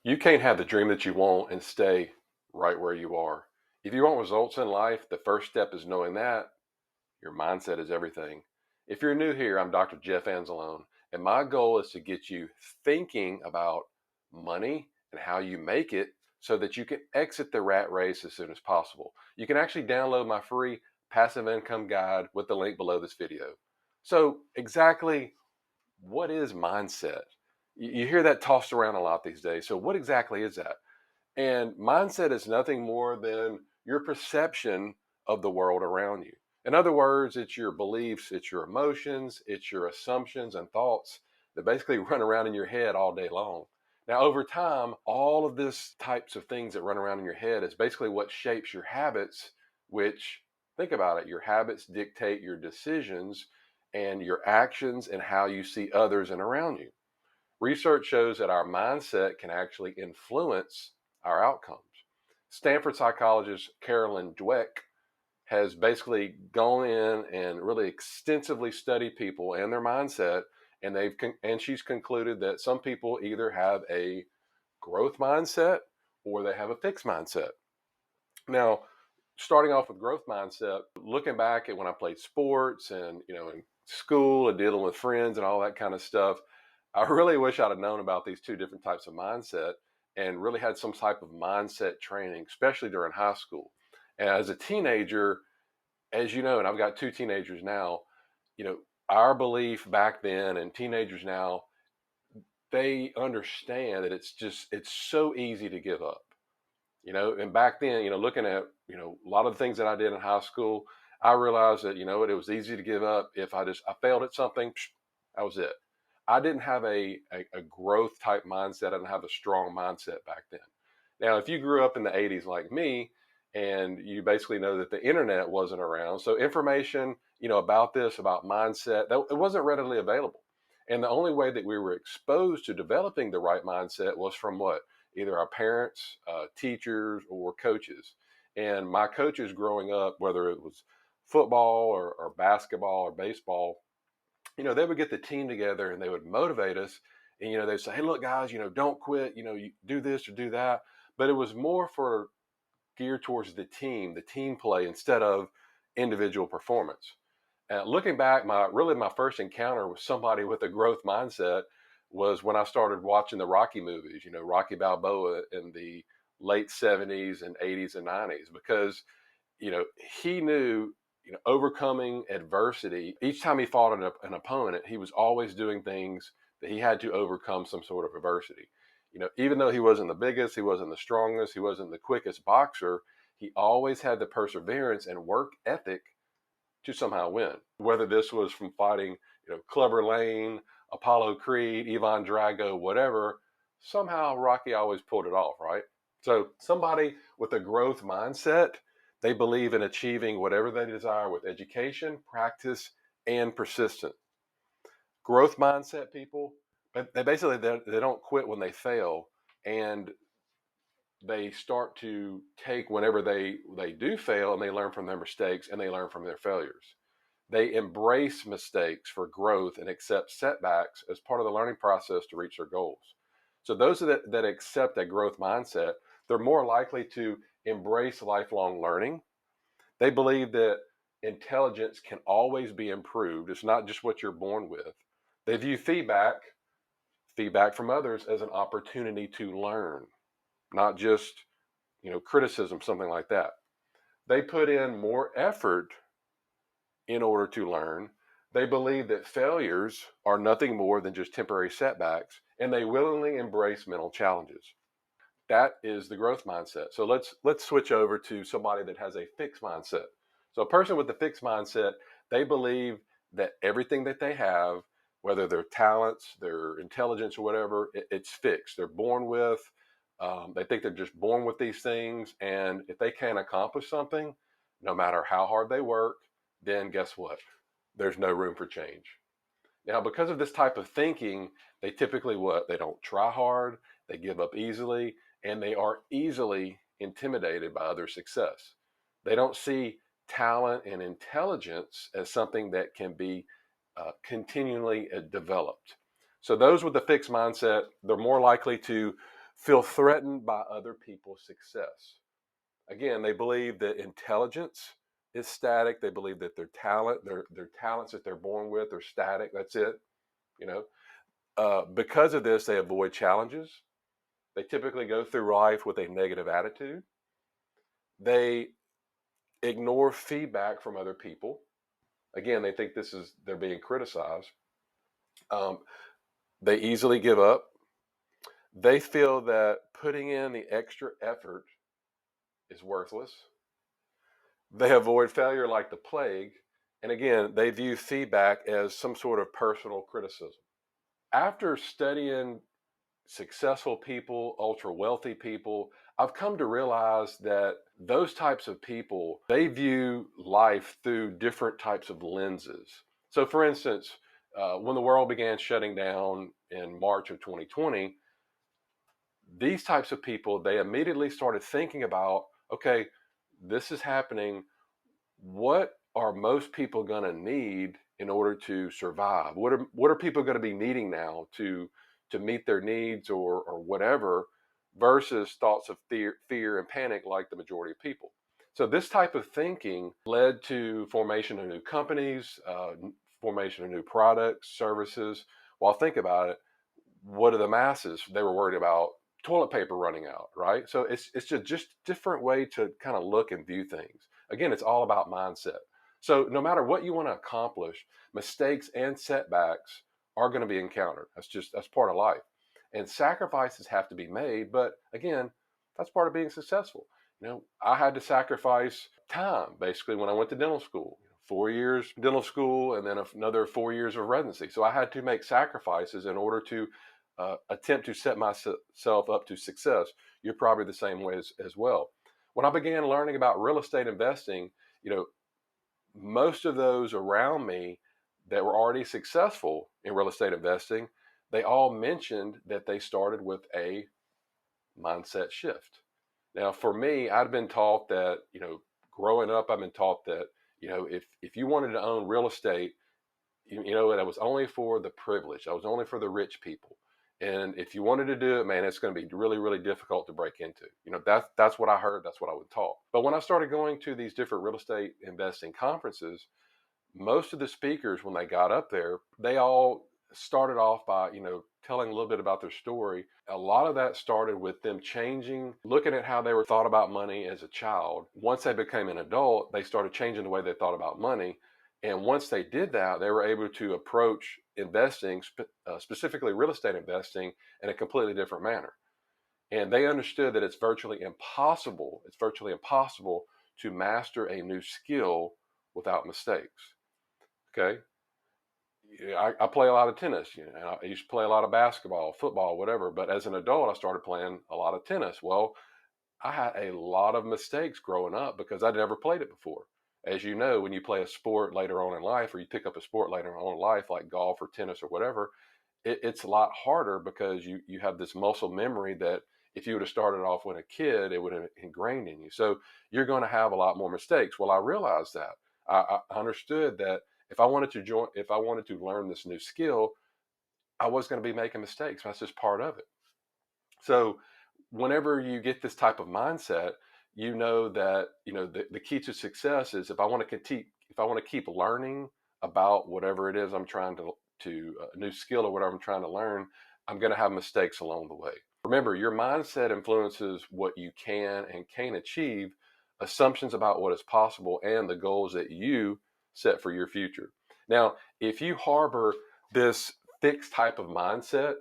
You can't have the dream that you want and stay right where you are. If you want results in life, the first step is knowing that your mindset is everything. If you're new here, I'm Dr. Jeff Anzalone, and my goal is to get you thinking about money and how you make it so that you can exit the rat race as soon as possible. You can actually download my free passive income guide with the link below this video. So, exactly what is mindset? You hear that tossed around a lot these days. So, what exactly is that? And mindset is nothing more than your perception of the world around you. In other words, it's your beliefs, it's your emotions, it's your assumptions and thoughts that basically run around in your head all day long. Now, over time, all of this types of things that run around in your head is basically what shapes your habits, which, think about it, your habits dictate your decisions and your actions and how you see others and around you. Research shows that our mindset can actually influence our outcomes. Stanford psychologist Carolyn Dweck has basically gone in and really extensively studied people and their mindset, and she's concluded that some people either have a growth mindset or they have a fixed mindset. Now, starting off with growth mindset, looking back at when I played sports and in school and dealing with friends and all that kind of stuff, I really wish I'd have known about these two different types of mindset and really had some type of mindset training, especially during high school. And as a teenager, as you know, and I've got two teenagers now, you know, our belief back then and teenagers now, they understand that it's so easy to give up. And back then, looking at, a lot of the things that I did in high school, I realized that, it was easy to give up. If I failed at something, that was it. I didn't have a growth type mindset. I didn't have a strong mindset back then. Now, if you grew up in the 80s like me, and you basically know that the internet wasn't around, so information, about this, about mindset, that it wasn't readily available. And the only way that we were exposed to developing the right mindset was from what? Either our parents, teachers, or coaches. And my coaches growing up, whether it was football or basketball or baseball, they would get the team together and they would motivate us. And, they'd say, hey, look, guys, don't quit, you do this or do that. But it was more for geared towards the team play instead of individual performance. Looking back, my first encounter with somebody with a growth mindset was when I started watching the Rocky movies. Rocky Balboa in the late '70s and '80s and '90s, because he knew, overcoming adversity. Each time he fought an opponent, he was always doing things that he had to overcome some sort of adversity. Even though he wasn't the biggest, he wasn't the strongest, he wasn't the quickest boxer, he always had the perseverance and work ethic to somehow win. Whether this was from fighting, Clubber Lane, Apollo Creed, Ivan Drago, whatever, somehow Rocky always pulled it off, right? So somebody with a growth mindset, they believe in achieving whatever they desire with education, practice, and persistence. Growth mindset people, but they don't quit when they fail, and they start to take whenever they do fail, and they learn from their mistakes and they learn from their failures. They embrace mistakes for growth and accept setbacks as part of the learning process to reach their goals. So those that accept a growth mindset, they're more likely to embrace lifelong learning. They believe that intelligence can always be improved. It's not just what you're born with. They view feedback from others as an opportunity to learn, not just, criticism, something like that. They put in more effort in order to learn. They believe that failures are nothing more than just temporary setbacks, and they willingly embrace mental challenges. That is the growth mindset. So let's switch over to somebody that has a fixed mindset. So a person with a fixed mindset, they believe that everything that they have, whether their talents, their intelligence, or whatever, it's fixed. They're born with. They think they're just born with these things, and if they can't accomplish something, no matter how hard they work, then guess what? There's no room for change. Now, because of this type of thinking, they typically what? They don't try hard, they give up easily, and they are easily intimidated by other success. They don't see talent and intelligence as something that can be continually developed. So those with the fixed mindset, they're more likely to feel threatened by other people's success. Again, they believe that intelligence is static. They believe that their talents that they're born with are static. That's it. You know, because of this, they avoid challenges. They typically go through life with a negative attitude. They ignore feedback from other people. Again, they think they're being criticized. Um, they easily give up. They feel that putting in the extra effort is worthless. They avoid failure like the plague. And again, they view feedback as some sort of personal criticism. After studying successful people, ultra wealthy people, I've come to realize that those types of people, they view life through different types of lenses. So, for instance, when the world began shutting down in March of 2020, these types of people, they immediately started thinking about, okay, this is happening. What are most people going to need in order to survive? What are people going to be needing now to meet their needs or whatever, versus thoughts of fear and panic like the majority of people. So this type of thinking led to formation of new companies, formation of new products, services. Well, think about it. What are the masses? They were worried about toilet paper running out, right? So it's just different way to kind of look and view things. Again, it's all about mindset. So no matter what you want to accomplish, mistakes and setbacks are going to be encountered. That's part of life. And sacrifices have to be made, but again, that's part of being successful. I had to sacrifice time basically when I went to dental school. 4 years dental school and then another 4 years of residency. So I had to make sacrifices in order to attempt to set myself up to success. You're probably the same way as well. When I began learning about real estate investing, you know, most of those around me that were already successful in real estate investing, they all mentioned that they started with a mindset shift. Now, for me, I'd been taught that, growing up, I've been taught that, if you wanted to own real estate, that was only for the privileged. That was only for the rich people. And if you wanted to do it, man, it's going to be really, really difficult to break into. That's what I heard. That's what I was taught. But when I started going to these different real estate investing conferences, most of the speakers, when they got up there, they all started off by, telling a little bit about their story. A lot of that started with them changing, looking at how they were thought about money as a child. Once they became an adult, they started changing the way they thought about money. And once they did that, they were able to approach investing, specifically real estate investing, in a completely different manner. And they understood that it's virtually impossible. It's virtually impossible to master a new skill without mistakes. Okay. Yeah, I play a lot of tennis. I used to play a lot of basketball, football, whatever. But as an adult, I started playing a lot of tennis. Well, I had a lot of mistakes growing up because I'd never played it before. As you know, when you play a sport later on in life, or you pick up a sport later on in life, like golf or tennis or whatever, it's a lot harder because you have this muscle memory that if you would have started off when a kid, it would have ingrained in you. So you're going to have a lot more mistakes. Well, I realized that. I understood that if I wanted to learn this new skill, I was going to be making mistakes. That's just part of it. So whenever you get this type of mindset, you know that the key to success is if I want to keep learning about whatever it is I'm trying to a new skill or whatever I'm trying to learn, I'm going to have mistakes along the way. Remember, your mindset influences what you can and can't achieve, assumptions about what is possible, and the goals that you set for your future. Now, if you harbor this fixed type of mindset,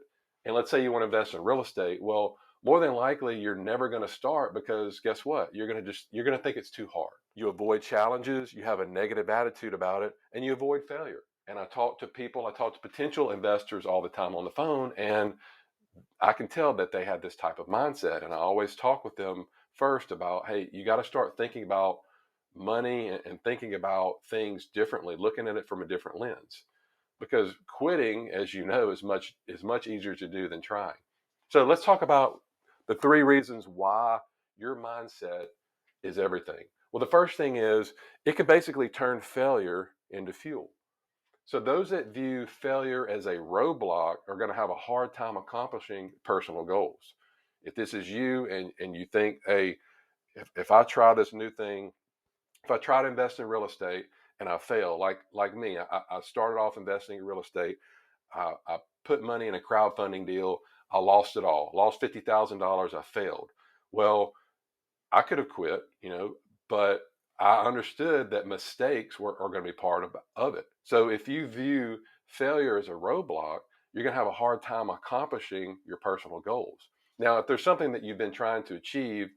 and let's say you want to invest in real estate, well, more than likely you're never going to start because guess what? You're going to think it's too hard. You avoid challenges, you have a negative attitude about it, and you avoid failure. And I talk to potential investors all the time on the phone, and I can tell that they have this type of mindset. And I always talk with them first about, hey, you got to start thinking about money and thinking about things differently, looking at it from a different lens. Because quitting, as you know, is much easier to do than trying. So let's talk about the 3 reasons why your mindset is everything. Well, the first thing is it can basically turn failure into fuel. So those that view failure as a roadblock are going to have a hard time accomplishing personal goals. If this is you and you think, hey, if I try this new thing, if I try to invest in real estate and I fail, like me, I started off investing in real estate. I put money in a crowdfunding deal. I lost it all. Lost $50,000. I failed. Well, I could have quit, but I understood that mistakes are going to be part of it. So if you view failure as a roadblock, you're going to have a hard time accomplishing your personal goals. Now, if there's something that you've been trying to achieve,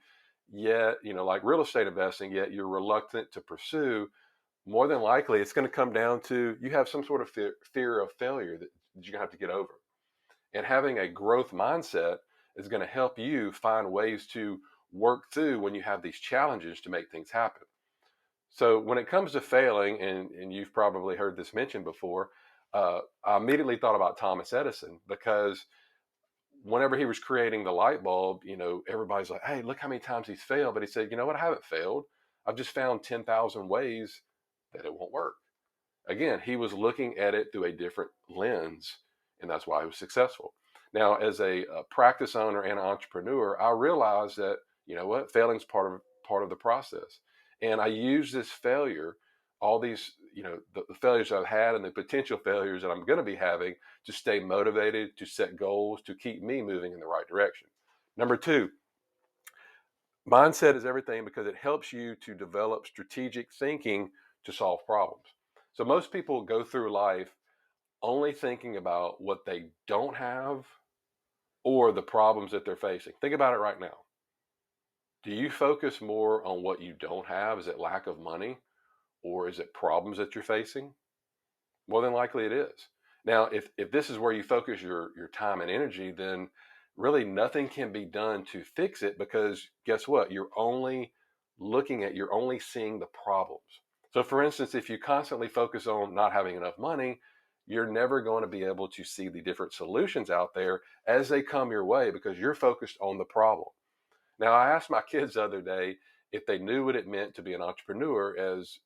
yet, like real estate investing, yet you're reluctant to pursue, more than likely it's going to come down to you have some sort of fear of failure that you're going to have to get over. And having a growth mindset is going to help you find ways to work through when you have these challenges to make things happen. So when it comes to failing, and you've probably heard this mentioned before, I immediately thought about Thomas Edison, because whenever he was creating the light bulb, everybody's like, hey, look how many times he's failed. But he said, you know what? I haven't failed. I've just found 10,000 ways that it won't work. Again, he was looking at it through a different lens, and that's why he was successful. Now, as a practice owner and entrepreneur, I realized that, you know what, failing is part of the process. And I use this failure, all these, the failures I've had and the potential failures that I'm going to be having, to stay motivated, to set goals, to keep me moving in the right direction. Number two, mindset is everything because it helps you to develop strategic thinking to solve problems. So most people go through life only thinking about what they don't have or the problems that they're facing. Think about it right now. Do you focus more on what you don't have? Is it lack of money, or is it problems that you're facing? More than likely it is. Now, if this is where you focus your time and energy, then really nothing can be done to fix it, because guess what? You're only seeing the problems. So for instance, if you constantly focus on not having enough money, you're never going to be able to see the different solutions out there as they come your way, because you're focused on the problem. Now, I asked my kids the other day if they knew what it meant to be an entrepreneur. As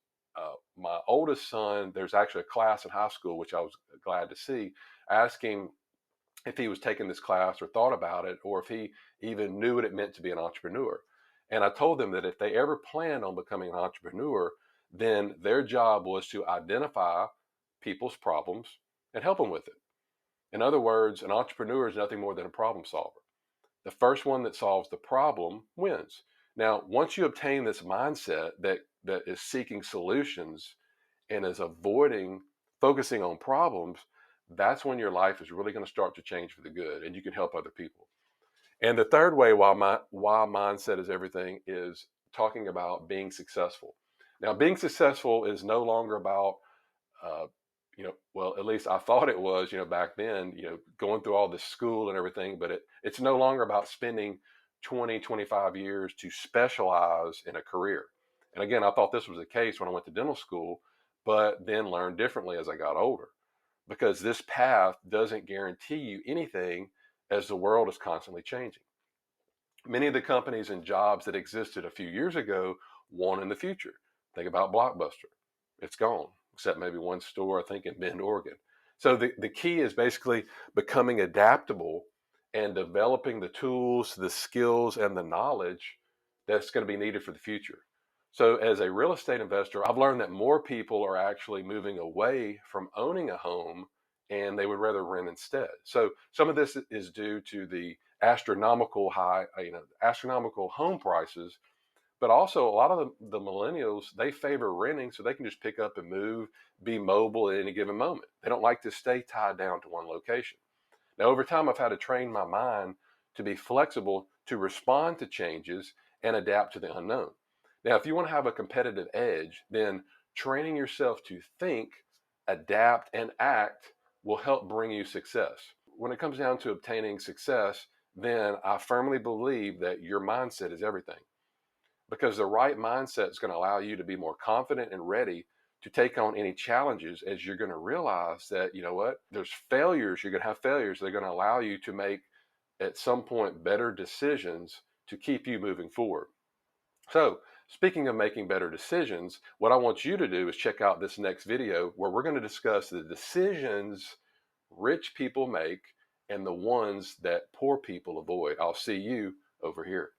my oldest son, there's actually a class in high school, which I was glad to see. I asked him if he was taking this class or thought about it, or if he even knew what it meant to be an entrepreneur. And I told them that if they ever planned on becoming an entrepreneur, then their job was to identify people's problems and help them with it. In other words, an entrepreneur is nothing more than a problem solver. The first one that solves the problem wins. Now, once you obtain this mindset that is seeking solutions and is avoiding focusing on problems, that's when your life is really going to start to change for the good, and you can help other people. And the third way, why mindset is everything, is talking about being successful. Now, being successful is no longer about uh, well, at least I thought it was, back then, going through all this school and everything, but it's no longer about spending 20, 25 years to specialize in a career. And again, I thought this was the case when I went to dental school, but then learned differently as I got older, because this path doesn't guarantee you anything, as the world is constantly changing. Many of the companies and jobs that existed a few years ago won't in the future. Think about Blockbuster. It's gone, except maybe one store, I think, in Bend, Oregon. So the key is basically becoming adaptable and developing the tools, the skills, and the knowledge that's going to be needed for the future. So as a real estate investor, I've learned that more people are actually moving away from owning a home, and they would rather rent instead. So some of this is due to the astronomical home prices, but also a lot of the millennials, they favor renting so they can just pick up and move, be mobile at any given moment. They don't like to stay tied down to one location. Now, over time, I've had to train my mind to be flexible, to respond to changes and adapt to the unknown. Now, if you want to have a competitive edge, then training yourself to think, adapt, and act will help bring you success. When it comes down to obtaining success, then I firmly believe that your mindset is everything, because the right mindset is going to allow you to be more confident and ready to take on any challenges, as you're going to realize that, you know what, there's failures, you're going to have failures. They're going to allow you to make, at some point, better decisions to keep you moving forward. So speaking of making better decisions, what I want you to do is check out this next video, where we're going to discuss the decisions rich people make and the ones that poor people avoid. I'll see you over here.